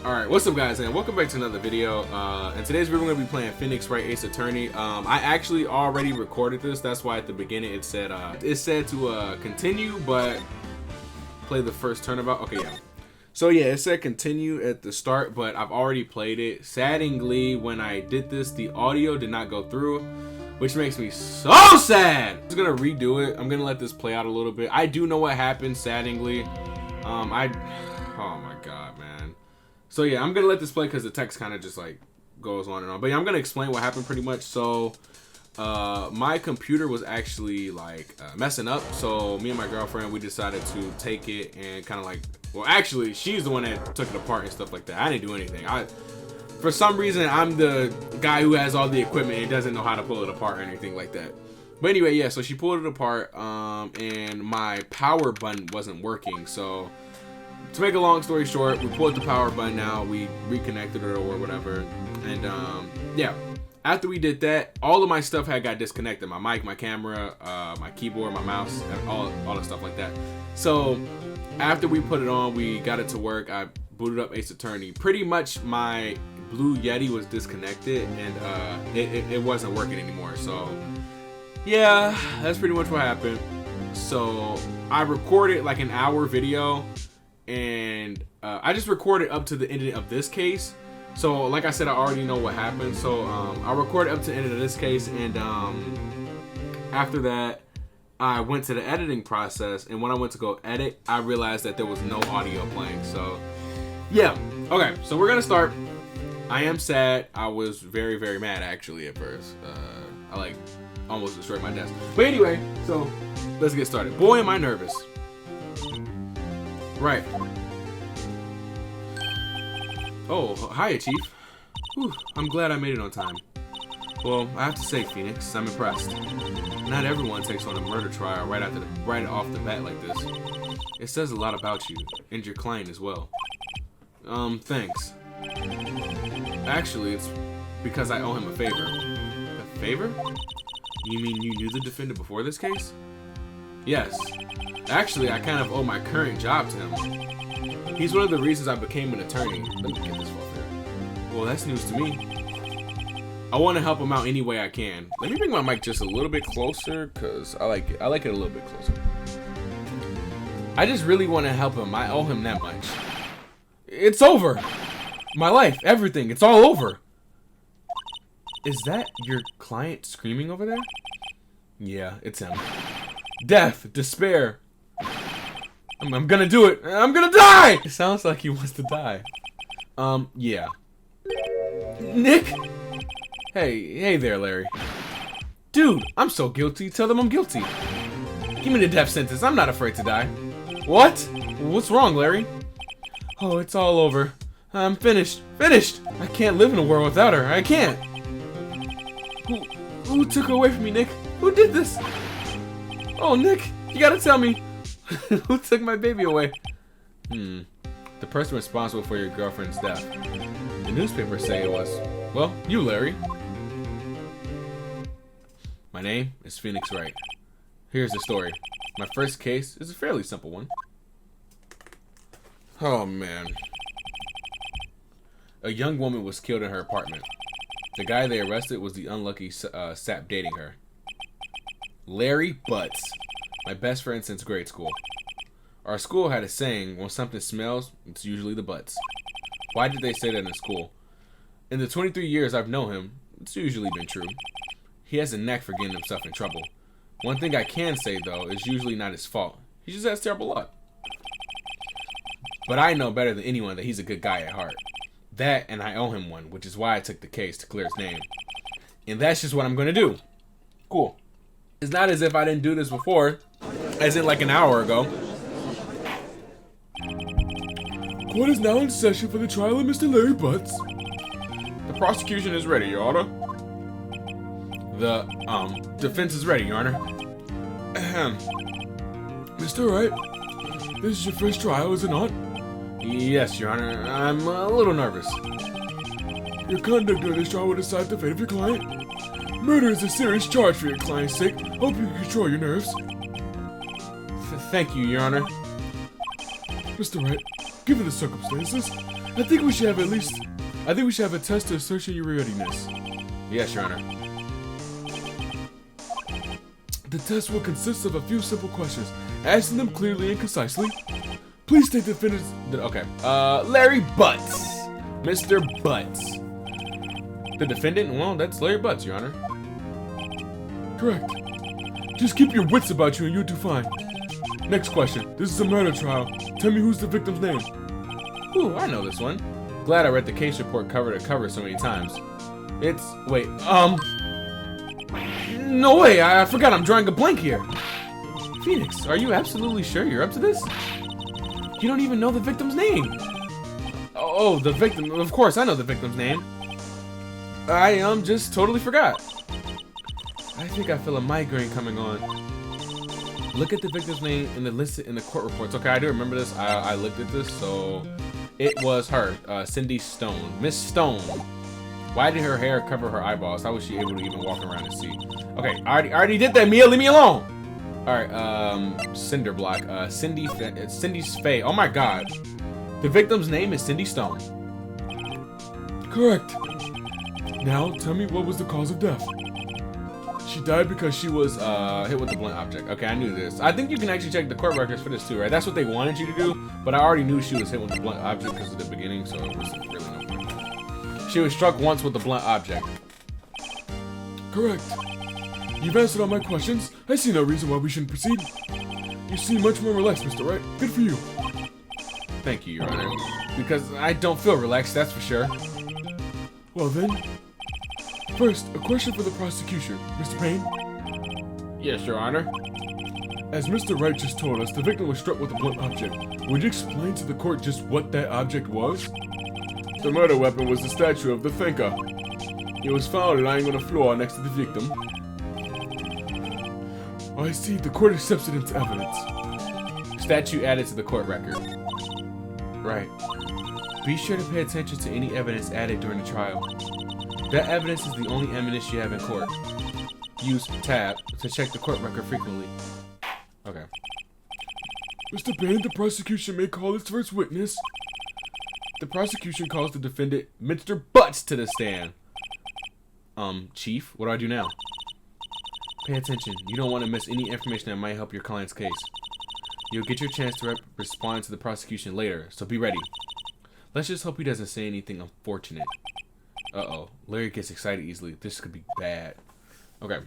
Alright, what's up guys, and welcome back to another video. In today's video, we're going to be playing Phoenix Wright Ace Attorney. I actually already recorded this, that's why at the beginning it said to continue, but play the first turnabout. Okay, yeah. So yeah, it said continue at the start, but I've already played it. Sadly, when I did this, the audio did not go through, which makes me so sad. I'm just going to redo it. I'm going to let this play out a little bit. I do know what happened, sadly. Oh my god, man. So yeah, I'm gonna let this play because the text kind of just like goes on and on. But yeah, I'm gonna explain what happened pretty much. So my computer was actually like messing up. So me and my girlfriend, we decided to take it and kind of like, well, actually she's the one that took it apart and stuff like that. I didn't do anything. For some reason, I'm the guy who has all the equipment and doesn't know how to pull it apart or anything like that. But anyway, yeah, so she pulled it apart and my power button wasn't working. So to make a long story short, we pulled the power button out, we reconnected it or whatever, and yeah, after we did that, all of my stuff had got disconnected. My mic, my camera, my keyboard, my mouse, all the stuff like that. So after we put it on, we got it to work. I booted up Ace Attorney. Pretty much my Blue Yeti was disconnected and it wasn't working anymore. So yeah, that's pretty much what happened. So I recorded like an hour video, and I just recorded up to the end of this case. So like I said, I already know what happened. So I recorded up to the end of this case, and after that I went to the editing process, and when I went to go edit, I realized that there was no audio playing. So yeah, okay, so we're gonna start. I am sad. I was very, very mad actually at first. I like almost destroyed my desk. But anyway, so let's get started. Boy, am I nervous. Right. Oh, hiya, Chief. Whew, I'm glad I made it on time. Well, I have to say, Phoenix, I'm impressed. Not everyone takes on a murder trial right off the bat like this. It says a lot about you, and your client as well. Thanks. Actually, it's because I owe him a favor. A favor? You mean you knew the defendant before this case? Yes. Actually, I kind of owe my current job to him. He's one of the reasons I became an attorney. Let me get this off here. Well, that's news to me. I want to help him out any way I can. Let me bring my mic just a little bit closer, because I like it. I like it a little bit closer. I just really want to help him. I owe him that much. It's over. My life, everything, it's all over. Is that your client screaming over there? Yeah, it's him. Death, despair. I'm gonna do it. I'm gonna die! It sounds like he wants to die. Yeah. Nick? Hey there, Larry. Dude, I'm so guilty. Tell them I'm guilty. Give me the death sentence. I'm not afraid to die. What? What's wrong, Larry? Oh, it's all over. I'm finished. Finished! I can't live in a world without her. I can't. Who took her away from me, Nick? Who did this? Oh, Nick, you gotta tell me. Who took my baby away? The person responsible for your girlfriend's death. The newspapers say it was, well, you, Larry. My name is Phoenix Wright. Here's the story. My first case is a fairly simple one. Oh, man. A young woman was killed in her apartment. The guy they arrested was the unlucky sap dating her. Larry Butts. My best friend since grade school. Our school had a saying, when something smells, it's usually the butts. Why did they say that in school? In the 23 years I've known him, it's usually been true. He has a knack for getting himself in trouble. One thing I can say, though, is usually not his fault. He just has terrible luck. But I know better than anyone that he's a good guy at heart. That, and I owe him one, which is why I took the case to clear his name. And that's just what I'm going to do. Cool. It's not as if I didn't do this before, as in like an hour ago. Court is now in session for the trial of Mr. Larry Butts. The prosecution is ready, Your Honor. The, defense is ready, Your Honor. Ahem. Mr. Wright, this is your first trial, is it not? Yes, Your Honor. I'm a little nervous. Your conduct on this trial will decide the fate of your client. Murder is a serious charge for your client's sake. Hope you can control your nerves. Thank you, Your Honor. Mr. Wright, given the circumstances, I think we should have a test to assess your readiness. Yes, Your Honor. The test will consist of a few simple questions. Answer them clearly and concisely. Please state the defendant's... Okay. Larry Butts. Mr. Butts. The defendant? Well, that's Larry Butts, Your Honor. Correct. Just keep your wits about you and you'll do fine. Next question. This is a murder trial. Tell me who's the victim's name. Ooh, I know this one. Glad I read the case report cover to cover so many times. It's... Wait, No way, I forgot I'm drawing a blank here. Phoenix, are you absolutely sure you're up to this? You don't even know the victim's name. Oh, the victim. Of course, I know the victim's name. I just totally forgot. I think I feel a migraine coming on. Look at the victim's name in the court reports. Okay, I do remember this. I looked at this, so it was her, Cindy Stone. Miss Stone. Why did her hair cover her eyeballs? How was she able to even walk around and see? Okay, I already did that, Mia. Leave me alone. All right, Cinder Block. Cindy's Faye. Oh my God. The victim's name is Cindy Stone. Correct. Now, tell me what was the cause of death. She died because she was hit with a blunt object. Okay, I knew this. I think you can actually check the court records for this too, right? That's what they wanted you to do, but I already knew she was hit with a blunt object because of the beginning, so it was really no point. She was struck once with a blunt object. Correct. You've answered all my questions. I see no reason why we shouldn't proceed. You seem much more relaxed, Mr. Wright. Good for you. Thank you, Your Honor. Because I don't feel relaxed, that's for sure. Well then, first, a question for the prosecution. Mr. Payne? Yes, Your Honor. As Mr. Wright just told us, the victim was struck with a blunt object. Would you explain to the court just what that object was? The murder weapon was the statue of the thinker. It was found lying on the floor next to the victim. I see. The court accepts it into evidence. Statue added to the court record. Right. Be sure to pay attention to any evidence added during the trial. That evidence is the only evidence you have in court. Use tab to check the court record frequently. Okay. Mr. Payne, the prosecution may call its first witness. The prosecution calls the defendant, Mr. Butts, to the stand. Chief, what do I do now? Pay attention. You don't want to miss any information that might help your client's case. You'll get your chance to respond to the prosecution later, so be ready. Let's just hope he doesn't say anything unfortunate. Uh-oh. Larry gets excited easily. This could be bad. Okay.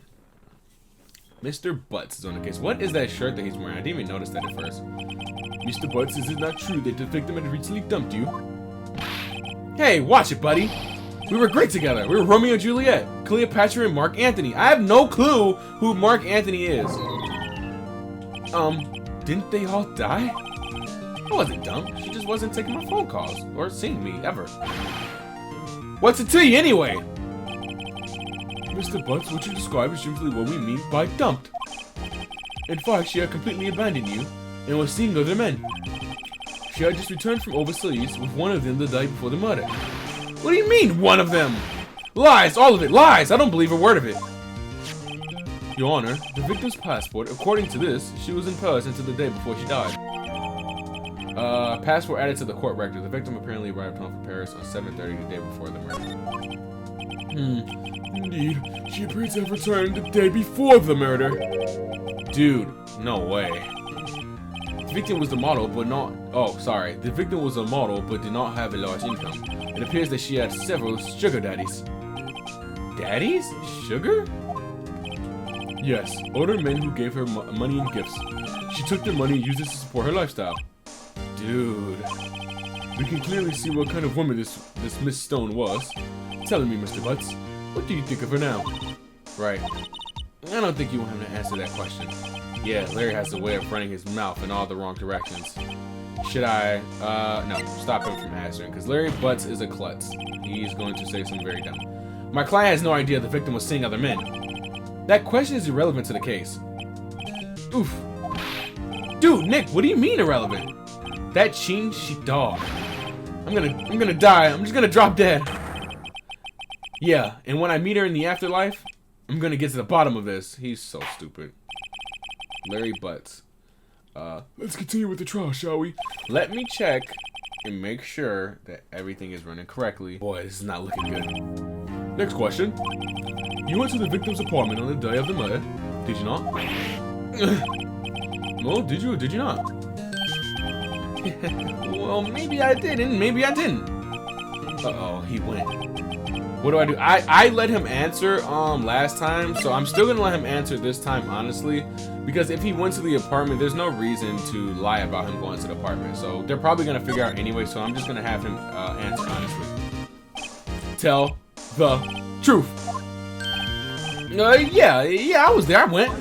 Mr. Butts is on the case. What is that shirt that he's wearing? I didn't even notice that at first. Mr. Butts, is it not true that the victim had recently dumped you? Hey, watch it, buddy. We were great together. We were Romeo and Juliet, Cleopatra and Mark Antony. I have no clue who Mark Antony is. Didn't they all die? I wasn't dumb. She just wasn't taking my phone calls or seeing me ever. What's it to you anyway? Mr. Butts, what you describe is usually what we mean by dumped. In fact, she had completely abandoned you and was seeing other men. She had just returned from overseas with one of them the day before the murder. What do you mean, one of them? Lies, all of it, lies. I don't believe a word of it. Your Honor, the victim's passport, according to this, she was in Paris until the day before she died. Passport added to the court record. The victim apparently arrived home from Paris on 7:30 the day before the murder. Indeed, she appears to have returned the day before the murder. Dude, no way. The victim was the model, but not... Oh, sorry. The victim was a model, but did not have a large income. It appears that she had several sugar daddies. Daddies? Sugar? Yes, older men who gave her money and gifts. She took their money and used it to support her lifestyle. Dude. We can clearly see what kind of woman this Miss Stone was. Tell me, Mr. Butts, what do you think of her now? Right. I don't think you want him to answer that question. Yeah, Larry has a way of running his mouth in all the wrong directions. Should I, no, stop him from answering, because Larry Butts is a klutz. He's going to say something very dumb. My client has no idea the victim was seeing other men. That question is irrelevant to the case. Oof. Dude, Nick, what do you mean irrelevant? That Ching, she dog. I'm gonna die. I'm just gonna drop dead. Yeah, and when I meet her in the afterlife, I'm gonna get to the bottom of this. He's so stupid. Larry Butts. Let's continue with the trial, shall we? Let me check and make sure that everything is running correctly. Boy, this is not looking good. Next question. You went to the victim's apartment on the day of the murder, did you not? Well, did you or did you not? Well, maybe I did and maybe I didn't. Uh-oh, he went. What do? I let him answer last time, so I'm still gonna let him answer this time, honestly, because if he went to the apartment, there's no reason to lie about him going to the apartment. So they're probably gonna figure out anyway, so I'm just gonna have him answer honestly. Tell the truth. Yeah, I was there. I went.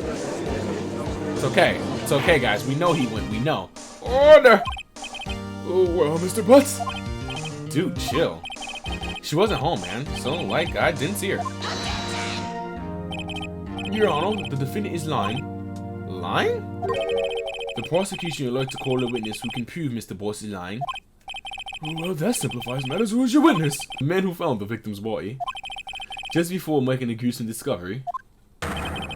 It's okay. It's okay, guys. We know he went. We know. Order. Oh, well, Mr. Butts. Dude, chill. She wasn't home, man. So, like, I didn't see her. Your Honor, the defendant is lying. Lying? The prosecution would like to call a witness who can prove Mr. Boss is lying. Oh, well, that simplifies matters. Who is your witness? The man who found the victim's body just before making a gruesome discovery.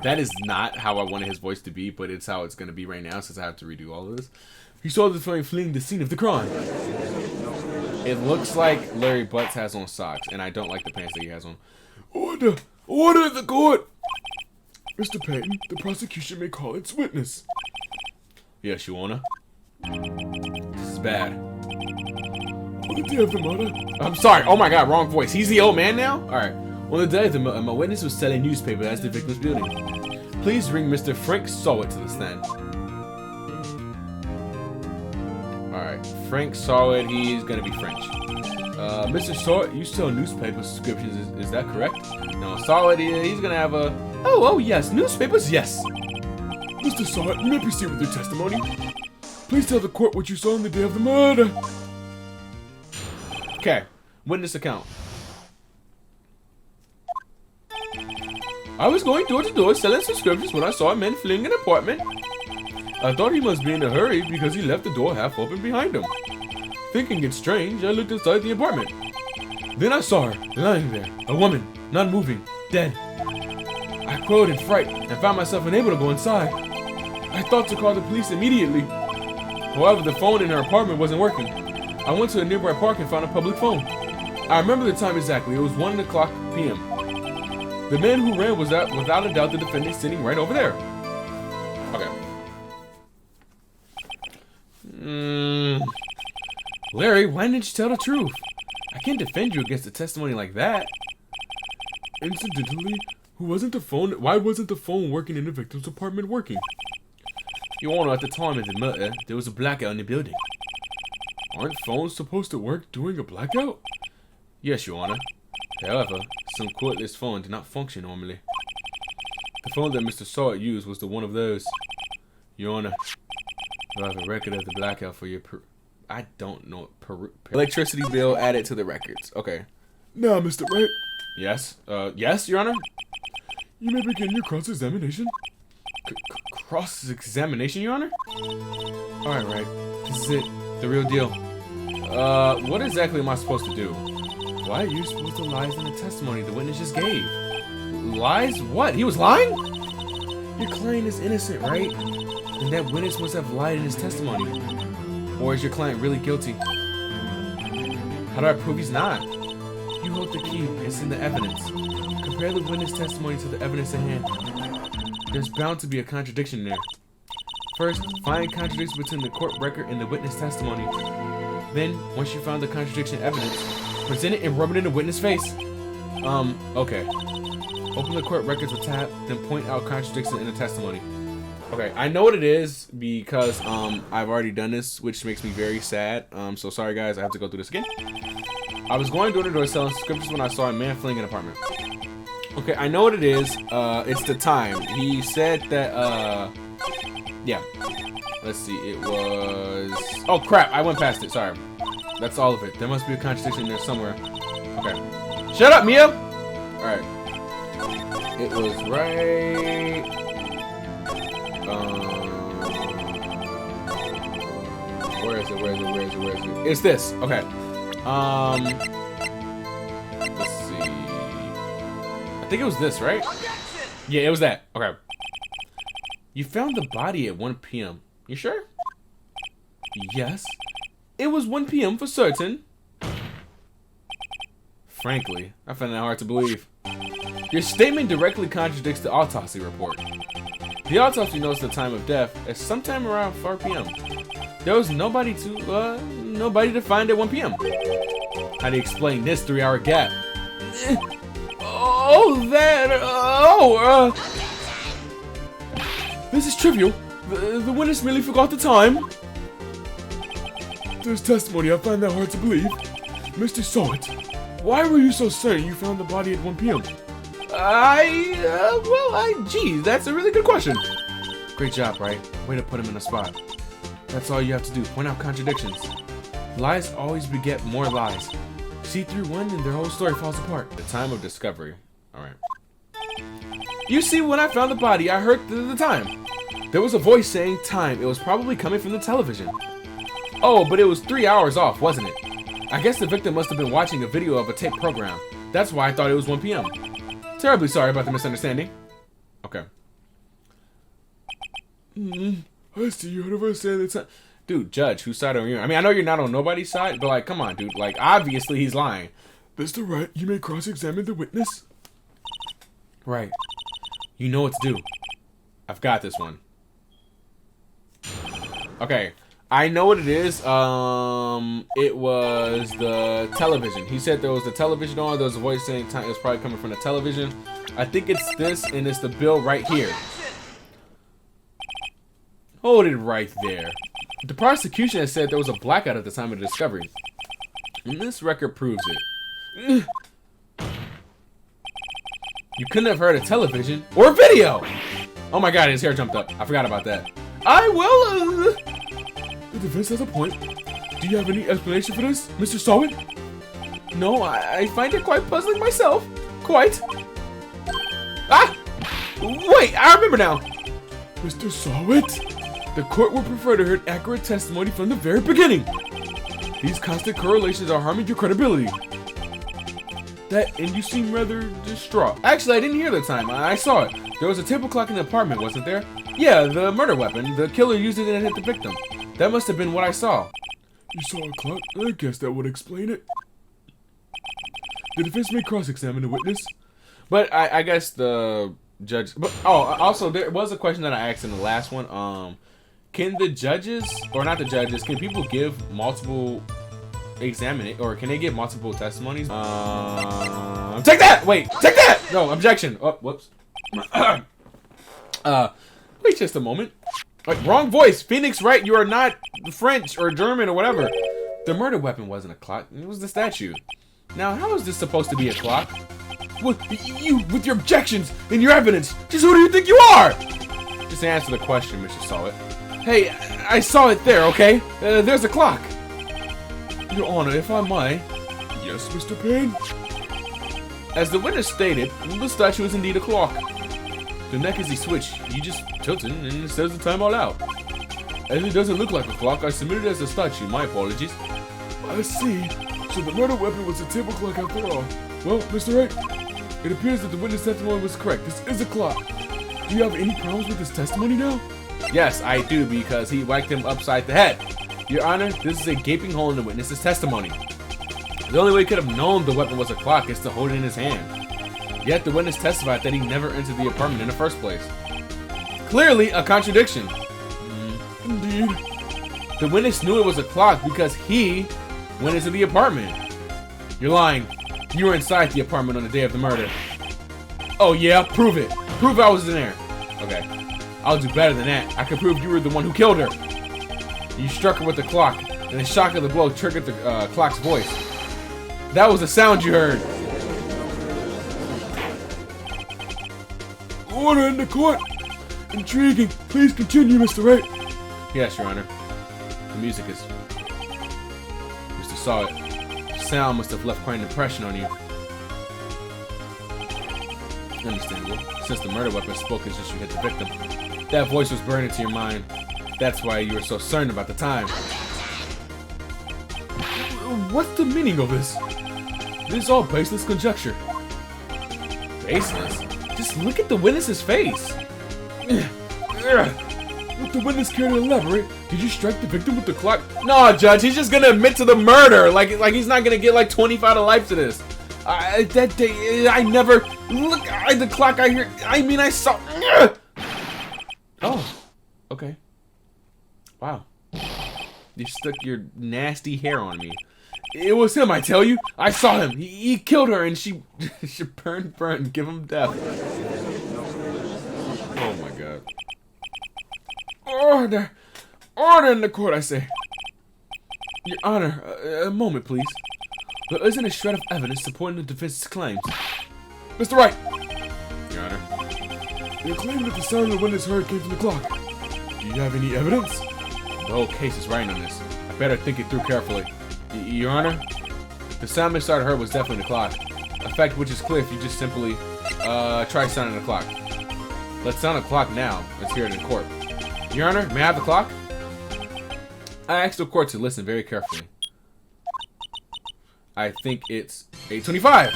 That is not how I wanted his voice to be, but it's how it's going to be right now since I have to redo all of this. He saw the defendant fleeing the scene of the crime. It looks like Larry Butts has on socks, and I don't like the pants that he has on. Order! Order the court! Mr. Payton, the prosecution may call its witness. Yes, Your Honor. This is bad. On the day of the murder... I'm sorry. Oh my god, wrong voice. He's the old man now? Alright. On the day of the murder, my witness was selling newspaper at the victim's building. Please bring Mr. Frank Sawit to the stand. Alright, Frank Sawit, he's gonna be French. Mr. Sawit, you sell newspaper subscriptions, is that correct? No, Sawit, he's gonna have a... Oh, yes, newspapers, yes. Mr. Sawit, you may proceed with your testimony. Please tell the court what you saw on the day of the murder. Okay, witness account. I was going door to door selling subscriptions when I saw a man fleeing an apartment. I thought he must be in a hurry because he left the door half open behind him. Thinking it strange, I looked inside the apartment. Then I saw her, lying there, a woman, not moving, dead. I crowed in fright and found myself unable to go inside. I thought to call the police immediately. However, the phone in her apartment wasn't working. I went to a nearby park and found a public phone. I remember the time exactly, it was 1 o'clock p.m. The man who ran was without a doubt the defendant sitting right over there. Okay. Larry, why didn't you tell the truth? I can't defend you against a testimony like that. Incidentally, why wasn't the phone working in the victim's apartment working? Your Honor, at the time of the murder, there was a blackout in the building. Aren't phones supposed to work during a blackout? Yes, Your Honor. However, some cordless phone did not function normally. The phone that Mr. Sawit used was the one of those. Your Honor, I have a record of the blackout for your I don't know. Electricity bill added to the records. Okay. Now, Mr. Wright. Yes. Yes, Your Honor. You may begin your cross-examination. Cross-examination, Your Honor? Alright, right. This is it. The real deal. What exactly am I supposed to do? Why are you supposed to lie in the testimony the witness just gave? Lies? What? He was lying? Your client is innocent, right? And that witness must have lied in his testimony. Or is your client really guilty? How do I prove he's not? You hold the key and send the evidence. Compare the witness testimony to the evidence at hand. There's bound to be a contradiction there. First, find contradiction between the court record and the witness testimony. Then, once you found the contradiction evidence, present it and rub it in the witness' face. Okay. Open the court records with tab, then point out contradiction in the testimony. Okay, I know what it is because I've already done this, which makes me very sad. So sorry guys, I have to go through this again. I was going door to door selling subscriptions when I saw a man fleeing an apartment. Okay, I know what it is. It's the time. He said that yeah. Let's see, it was... Oh crap, I went past it, sorry. That's all of it. There must be a contradiction in there somewhere. Okay. Shut up, Mia! Alright. It was right... Where is it? It's this. Okay. Let's see. I think it was this, right? Yeah, it was that. Okay. You found the body at 1 p.m. You sure? Yes. It was 1 p.m. for certain. Frankly, I find that hard to believe. Your statement directly contradicts the autopsy report. The autopsy notes the time of death as sometime around 4 p.m. There was nobody to find at 1 p.m. How do you explain this 3-hour gap? This is trivial. The witness merely forgot the time. There's testimony, I find that hard to believe. Mr. Sawit, why were you so certain you found the body at 1 p.m.? Geez, that's a really good question. Great job, right? Way to put him in a spot. That's all you have to do, point out contradictions. Lies always beget more lies. See through one and their whole story falls apart. The time of discovery. Alright. You see, when I found the body, I heard the time. There was a voice saying time. It was probably coming from the television. Oh, but it was 3 hours off, wasn't it? I guess the victim must have been watching a video of a tape program. That's why I thought it was 1 p.m. Terribly sorry about the misunderstanding. Okay. I see you don't understand the time. Dude, Judge, whose side are you on? I mean, I know you're not on nobody's side, but like, come on, dude. Like, obviously he's lying. Mr. Wright, you may cross-examine the witness. Right. You know what to do. I've got this one. Okay. I know what it is. It was the television. He said there was the television on. There was a voice saying time. It was probably coming from the television. I think it's this, and it's the bill right here. Hold it right there. The prosecution has said there was a blackout at the time of the discovery. And this record proves it. You couldn't have heard a television or a video. Oh my god, his hair jumped up. I forgot about that. I will. The defense has a point. Do you have any explanation for this, Mr. Sawit? No, I find it quite puzzling myself. Quite. Ah! Wait, I remember now. Mr. Sawit? The court would prefer to hear accurate testimony from the very beginning. These constant correlations are harming your credibility. And you seem rather distraught. Actually, I didn't hear the time. I saw it. There was a table clock in the apartment, wasn't there? Yeah, the murder weapon. The killer used it and hit the victim. That must have been what I saw. You saw a clock? I guess that would explain it. The defense may cross-examine the witness. But I guess the judge... But, also, there was a question that I asked in the last one. Can the judges, or not the judges, can people give multiple... examine it, or can they give multiple testimonies? Take that! Wait, take that! No, objection. Oh, whoops. Wait just a moment. Like, wrong voice. Phoenix Wright, you are not French or German or whatever. The murder weapon wasn't a clock. It was the statue. Now, how is this supposed to be a clock? What, you, with your objections and your evidence, just who do you think you are? Just answer the question, Mr. Sawit. Hey, I saw it there, okay? There's a clock. Your Honor, if I may. Yes, Mr. Payne? As the witness stated, the statue is indeed a clock. The neck is a switch. You just tilt it and it says the time all out. As it doesn't look like a clock, I submitted it as a statue. My apologies. I see. So the murder weapon was a table clock after all. Well, Mr. Wright, it appears that the witness testimony was correct. This is a clock. Do you have any problems with this testimony now? Yes, I do, because he whacked him upside the head. Your Honor, this is a gaping hole in the witness's testimony. The only way he could have known the weapon was a clock is to hold it in his hand. Yet the witness testified that he never entered the apartment in the first place. Clearly a contradiction. Indeed. The witness knew it was a clock because he went into the apartment. You're lying. You were inside the apartment on the day of the murder. Oh yeah? Prove it. Prove I was in there. Okay. I'll do better than that. I can prove you were the one who killed her. You struck her with the clock, and the shock of the blow triggered the clock's voice. That was the sound you heard. Order in the court. Intriguing. Please continue, Mr. Wright. Yes, Your Honor. The music is... Mr. Sawit. The sound must have left quite an impression on you. Understandable. Since the murder weapon spoke as just you hit the victim. That voice was burned into your mind. That's why you were so certain about the time. What's the meaning of this? This is all baseless conjecture. Baseless? Just look at the witness's face. Would the witness care to elaborate? Did you strike the victim with the clock? No, Judge, he's just gonna admit to the murder. Like he's not gonna get like 25 to life to this. That day, I never look at the clock. I saw. Oh, okay. Wow. You stuck your nasty hair on me. It was him, I tell you. I saw him. He killed her, and she burn, give him death. Oh my God. Order in the court, I say. Your Honor, a moment, please. There isn't a shred of evidence supporting the defense's claims. Mr. Wright. Your Honor. You claim that the sound the witness heard came from the clock. Do you have any evidence? The whole case is riding on this. I better think it through carefully. Your Honor, the sound Miss Starter heard was definitely the clock. A fact which is clear if you just simply try sounding the clock. Let's sound the clock now. Let's hear it in court. Your Honor, may I have the clock? I asked the court to listen very carefully. I think it's 8:25.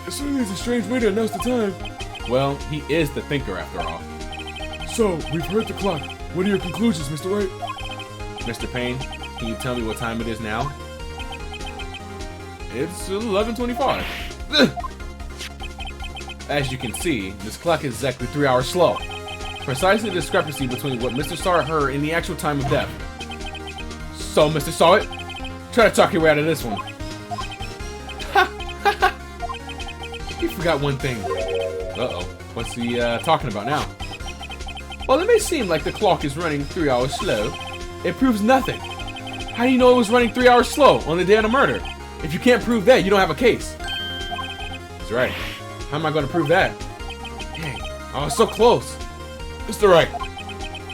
It certainly is a strange way to announce the time. Well, he is the thinker after all. So, we've heard the clock. What are your conclusions, Mr. Wright? Mr. Payne, can you tell me what time it is now? It's 11:25. As you can see, this clock is exactly 3 hours slow. Precisely the discrepancy between what Mr. Sawyer heard and the actual time of death. So, Mr. Sawyer, try to talk your way out of this one. You forgot one thing. Uh-oh. What's he talking about now? Well, it may seem like the clock is running 3 hours slow. It proves nothing. How do you know it was running 3 hours slow on the day of the murder? If you can't prove that, you don't have a case. That's right. How am I going to prove that? Dang, I was so close. Mr. Wright.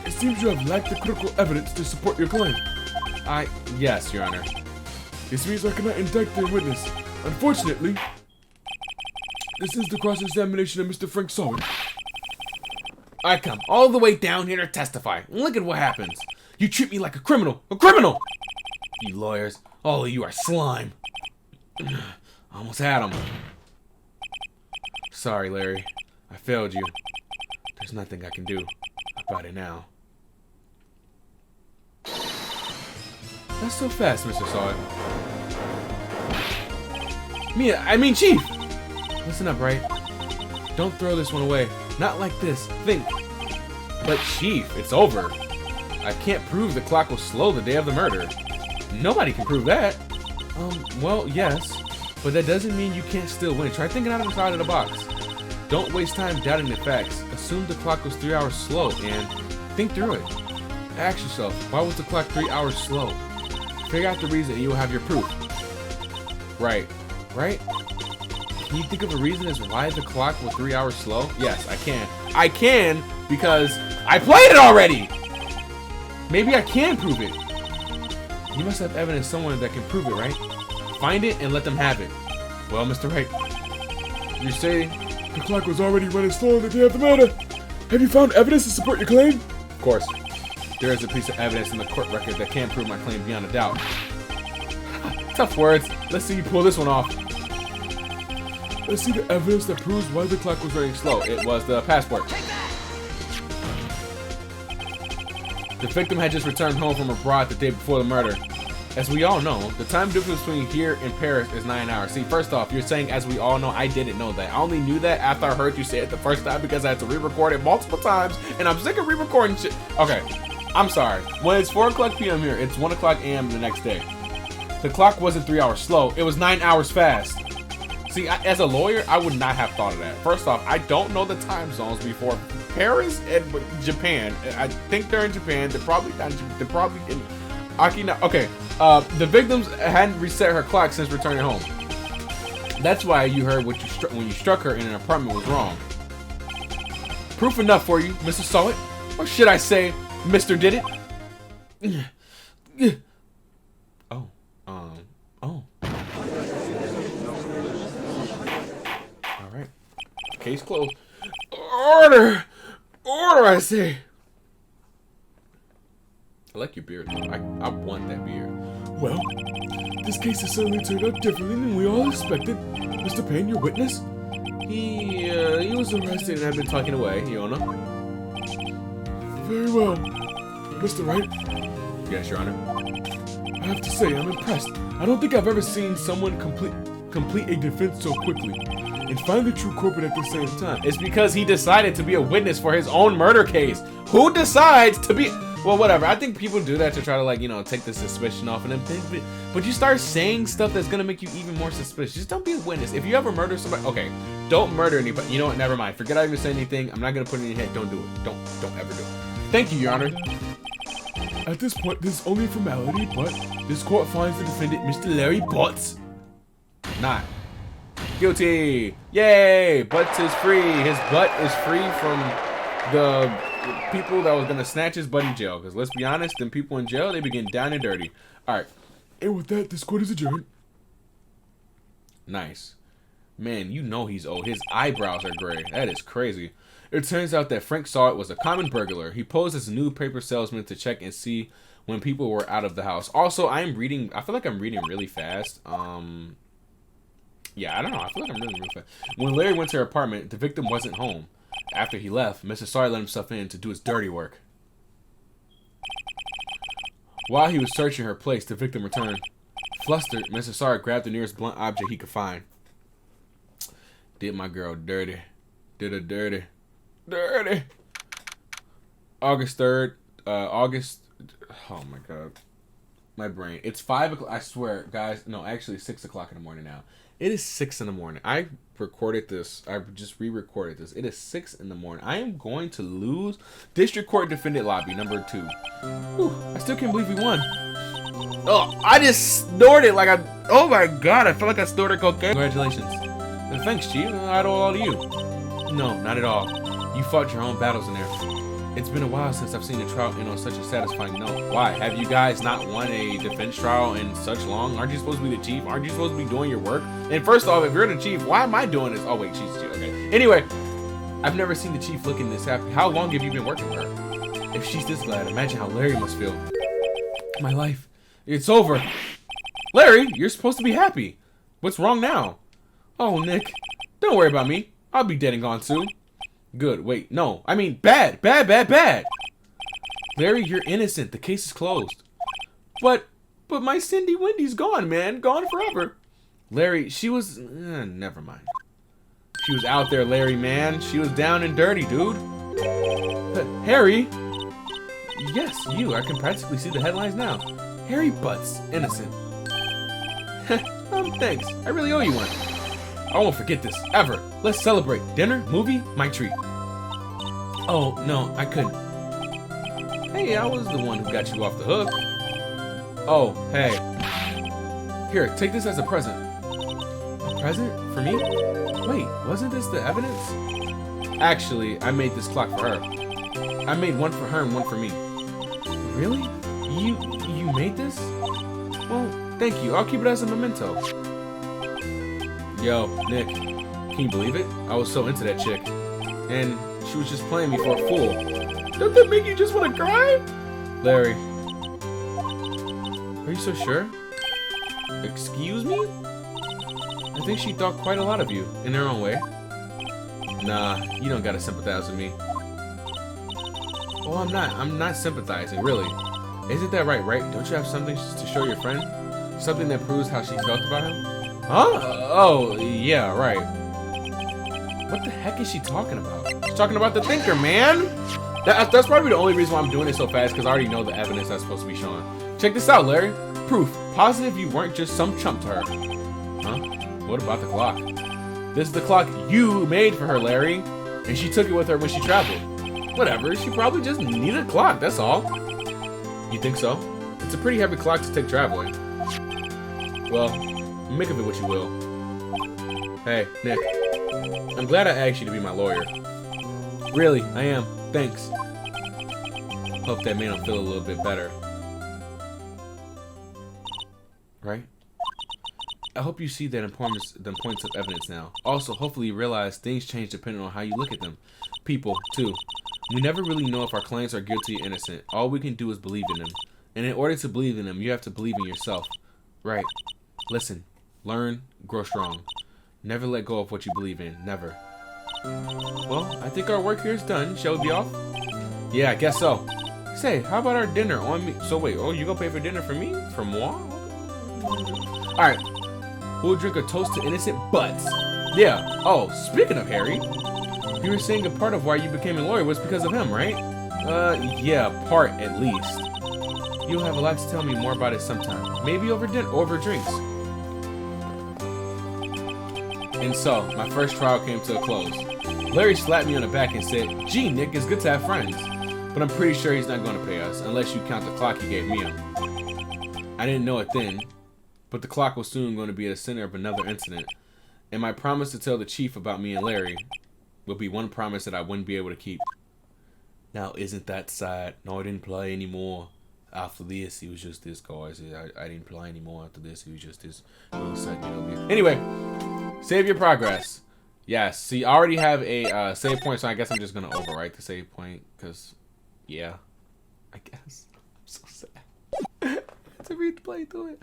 It seems you have lacked the critical evidence to support your claim. Yes, Your Honor. This means I cannot indict the witness. Unfortunately, this is the cross-examination of Mr. Frank Sawyer. I come all the way down here to testify. Look at what happens. You treat me like a criminal. A criminal! You lawyers, all of you are slime. Almost had him. Sorry, Larry. I failed you. There's nothing I can do about it now. Not so fast, Mr. Sawyer. Chief! Listen up, right? Don't throw this one away. Not like this. Think. But Chief, it's over. I can't prove the clock was slow the day of the murder. Nobody can prove that. Well, yes. But that doesn't mean you can't still win. Try thinking outside of the box. Don't waste time doubting the facts. Assume the clock was 3 hours slow and think through it. Ask yourself, why was the clock 3 hours slow? Figure out the reason and you will have your proof. Right? Can you think of a reason as why the clock was 3 hours slow? Yes, I can. I can because I played it already! Maybe I can prove it. You must have evidence somewhere that can prove it, right? Find it and let them have it. Well, Mr. Wright, you say the clock was already running slow on the day of the murder. Have you found evidence to support your claim? Of course. There is a piece of evidence in the court record that can prove my claim beyond a doubt. Tough words. Let's see you pull this one off. Let's see the evidence that proves why the clock was running slow. It was the passport. The victim had just returned home from abroad the day before the murder. As we all know, the time difference between here and Paris is 9 hours. See, first off, you're saying as we all know. I didn't know that. I only knew that after I heard you say it the first time because I had to re-record it multiple times and I'm sick of re-recording shit. Okay, I'm sorry. When it's 4 o'clock p.m. here, it's 1 o'clock a.m. the next day. The clock wasn't 3 hours slow. It was 9 hours fast. See, as a lawyer, I would not have thought of that. First off, I don't know the time zones before Paris and Japan. I think they're in Japan. They're probably not. They're probably in Okinawa. Okay. The victims hadn't reset her clock since returning home. That's why you heard what when you struck her in an apartment was wrong. Proof enough for you, Mr. Saw It. Or should I say, Mr. Did It? Oh. Alright. Case closed. Order! Order, I say! I like your beard, though. I want that beard. Well, this case has certainly turned out differently than we all expected. Mr. Payne, your witness? He was arrested and had been taken away, Your Honor. Very well. Mr. Wright, Yes, Your Honor. I have to say, I'm impressed. I don't think I've ever seen someone complete a defense so quickly and find the true culprit at the same time. It's because he decided to be a witness for his own murder case. Who decides to be... Well, whatever. I think people do that to try to, like, you know, take the suspicion off of them. But you start saying stuff that's going to make you even more suspicious. Just don't be a witness. If you ever murder somebody... Okay, don't murder anybody. You know what? Never mind. Forget I even said anything. I'm not going to put it in your head. Don't do it. Don't ever do it. Thank you, Your Honor. At this point, this is only a formality, but this court finds the defendant, Mr. Larry Butts, Not guilty. Yay! Butts is free. His butt is free from the people that was gonna snatch his buddy jail. Because let's be honest, them people in jail, they be getting down and dirty. Alright. And with that, this court is adjourned. Nice. Man, you know he's old. His eyebrows are gray. That is crazy. It turns out that Frank Saw It was a common burglar. He posed as a newspaper salesman to check and see when people were out of the house. Also, I feel like I'm reading really fast. Yeah, I don't know. I feel like I'm reading really fast. When Larry went to her apartment, the victim wasn't home. After he left, Mr. Sawyer let himself in to do his dirty work. While he was searching her place, the victim returned. Flustered, Mr. Sawyer grabbed the nearest blunt object he could find. Did my girl dirty. Did her dirty. Dirty. August 3rd. Oh my god. My brain. It's 5 o'clock. I swear, guys. No, actually 6 o'clock in the morning now. It is 6 in the morning. I recorded this. I just re-recorded this. It is 6 in the morning. I am going to lose. District Court Defendant Lobby, number 2. Whew, I still can't believe we won. Oh, I just snorted like I... Oh my god, I feel like I snorted cocaine. Congratulations. Well, thanks, Chief. I owe all to you. No, not at all. You fought your own battles in there. It's been a while since I've seen a trial end on such a satisfying note. Why? Have you guys not won a defense trial in such long? Aren't you supposed to be the chief? Aren't you supposed to be doing your work? And first off, if you're the chief, why am I doing this? Oh wait, she's the chief. Okay. Anyway, I've never seen the chief looking this happy. How long have you been working for her? If she's this glad, imagine how Larry must feel. My life, it's over. Larry, you're supposed to be happy. What's wrong now? Oh, Nick, don't worry about me. I'll be dead and gone soon. Good. Wait, no. I mean, bad. Larry, you're innocent. The case is closed. But my Cindy Wendy's gone, man. Gone forever. Larry, she was... never mind. She was out there, Larry, man. She was down and dirty, dude. Harry? Yes, you. I can practically see the headlines now. Harry Butts, innocent. Thanks. I really owe you one. I won't forget this, ever. Let's celebrate. Dinner, movie, my treat. Oh, no, I couldn't. Hey, I was the one who got you off the hook. Oh, hey. Here, take this as a present. A present? For me? Wait, wasn't this the evidence? Actually, I made this clock for her. I made one for her and one for me. Really? You made this? Well, thank you. I'll keep it as a memento. Yo, Nick, can you believe it? I was so into that chick. And she was just playing me for a fool. Don't that make you just want to cry? Larry. Are you so sure? Excuse me? I think she thought quite a lot of you, in her own way. Nah, you don't gotta sympathize with me. Oh, I'm not sympathizing, really. Isn't that right? Don't you have something to show your friend? Something that proves how she felt about him? Huh? Oh, yeah, right. What the heck is she talking about? She's talking about the thinker, man! That's probably the only reason why I'm doing it so fast, because I already know the evidence that's supposed to be shown. Check this out, Larry. Proof. Positive you weren't just some chump to her. Huh? What about the clock? This is the clock you made for her, Larry. And she took it with her when she traveled. Whatever, she probably just needed a clock, that's all. You think so? It's a pretty heavy clock to take traveling. Well, make of it what you will. Hey, Nick. I'm glad I asked you to be my lawyer. Really, I am. Thanks. Hope that made him feel a little bit better. Right? I hope you see the importance of evidence now. Also, hopefully you realize things change depending on how you look at them. People, too. We never really know if our clients are guilty or innocent. All we can do is believe in them. And in order to believe in them, you have to believe in yourself. Right. Listen. Learn. Grow strong. Never let go of what you believe in. Never. Well, I think our work here is done. Shall we be off? Yeah, I guess so. Say, how about our dinner on me? So wait, oh, you gonna pay for dinner for me? For moi? All right. We'll drink a toast to innocent butts. Yeah. Oh, speaking of Harry, you were saying a part of why you became a lawyer was because of him, right? Yeah, part at least. You'll have a lot to tell me more about it sometime. Maybe over dinner, over drinks. And so, my first trial came to a close. Larry slapped me on the back and said, "Gee, Nick, it's good to have friends. But I'm pretty sure he's not going to pay us, unless you count the clock he gave me him." I didn't know it then, but the clock was soon going to be at the center of another incident. And my promise to tell the chief about me and Larry would be one promise that I wouldn't be able to keep. Now, isn't that sad? No, I didn't play anymore. After this, he was just this, guys. I didn't play anymore after this. He was just this little sad, you know. Anyway, save your progress. Yes, see, I already have a save point, so I guess I'm just going to overwrite the save point, because, yeah, I guess. I'm so sad to read the play through it.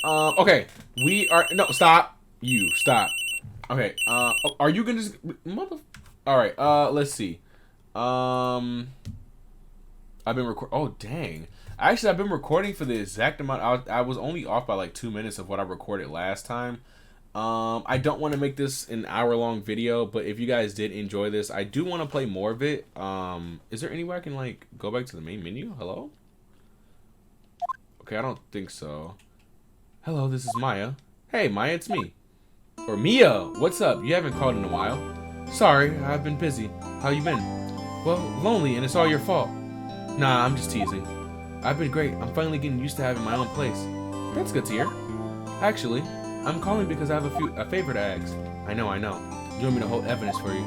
Okay, we are, no, stop. You, stop. Okay, are you going to just, alright, let's see. I've been oh, dang. Actually, I've been recording for the exact amount. I was only off by like 2 minutes of what I recorded last time. I don't want to make this an hour-long video, but if you guys did enjoy this, I do want to play more of it. Is there any way I can like go back to the main menu? Hello? Okay, I don't think so. Hello, this is Maya. Hey, Maya, it's me. Or Mia, what's up? You haven't called in a while. Sorry, I've been busy. How you been? Well, lonely, and it's all your fault. Nah, I'm just teasing. I've been great. I'm finally getting used to having my own place. That's good to hear. Actually, I'm calling because I have a favor to ask. I know. You want me to hold evidence for you?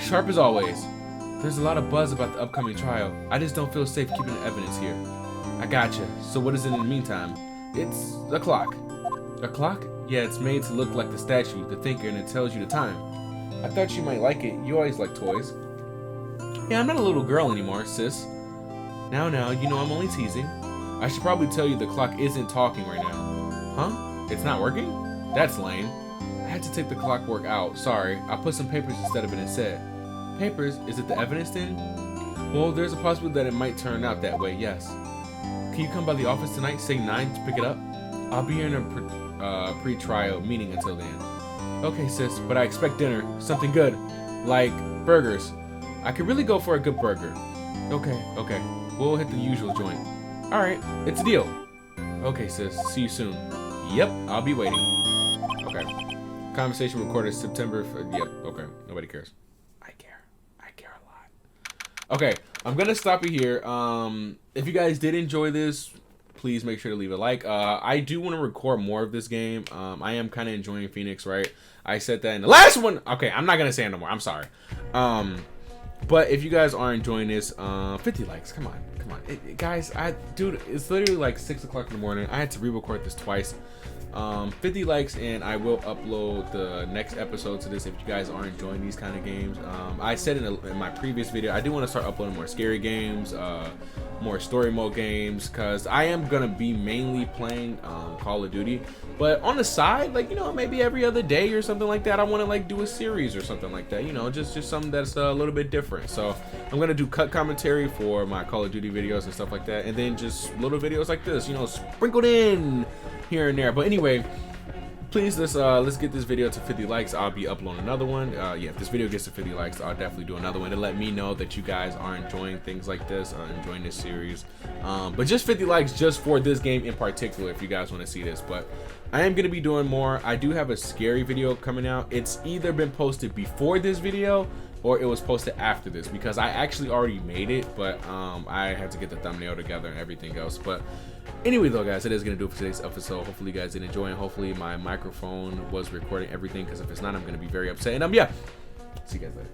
Sharp as always. There's a lot of buzz about the upcoming trial. I just don't feel safe keeping the evidence here. I gotcha. So what is it in the meantime? It's a clock. A clock? Yeah, it's made to look like the statue, the thinker, and it tells you the time. I thought you might like it. You always like toys. Yeah, I'm not a little girl anymore, sis. Now, you know I'm only teasing. I should probably tell you the clock isn't talking right now. Huh? It's not working? That's lame. I had to take the clockwork out. Sorry. I put some papers instead of it instead. Papers? Is it the evidence then? Well, there's a possibility that it might turn out that way, yes. Can you come by the office tonight, say 9, to pick it up? I'll be here in a pre-trial meeting until then. Okay, sis, but I expect dinner. Something good. Like burgers. I could really go for a good burger. Okay. We'll hit the usual joint. Alright, it's a deal. Okay, sis. See you soon. Yep, I'll be waiting. Okay. Conversation recorded September. Yep, okay. Nobody cares. I care. I care a lot. Okay, I'm gonna stop it here. If you guys did enjoy this, please make sure to leave a like. I do want to record more of this game. I am kind of enjoying Phoenix, right? I said that in the last one. Okay, I'm not gonna say it no more. I'm sorry. But if you guys are enjoying this, 50 likes. Come on. Guys, dude, it's literally like 6 o'clock in the morning. I had to re-record this twice. 50 likes and I will upload the next episode to this if you guys are enjoying these kind of games. I said in my previous video, I do want to start uploading more scary games, more story mode games, because I am going to be mainly playing Call of Duty. But on the side, like, you know, maybe every other day or something like that, I want to like do a series or something like that, you know, just something that's a little bit different. So I'm going to do cut commentary for my Call of Duty videos and stuff like that, and then just little videos like this, you know, sprinkled in here and there. But anyway, please let's get this video to 50 likes. I'll be uploading another one. Yeah, if this video gets to 50 likes, I'll definitely do another one to let me know that you guys are enjoying things like this, enjoying this series. But just 50 likes just for this game in particular if you guys want to see this. But I am going to be doing more. I do have a scary video coming out. It's either been posted before this video or it was posted after this, because I actually already made it, but I had to get the thumbnail together and everything else. But anyway though, guys, it is going to do it for today's episode. Hopefully you guys did enjoy, and hopefully my microphone was recording everything, because if it's not, I'm going to be very upset. And yeah, see you guys later.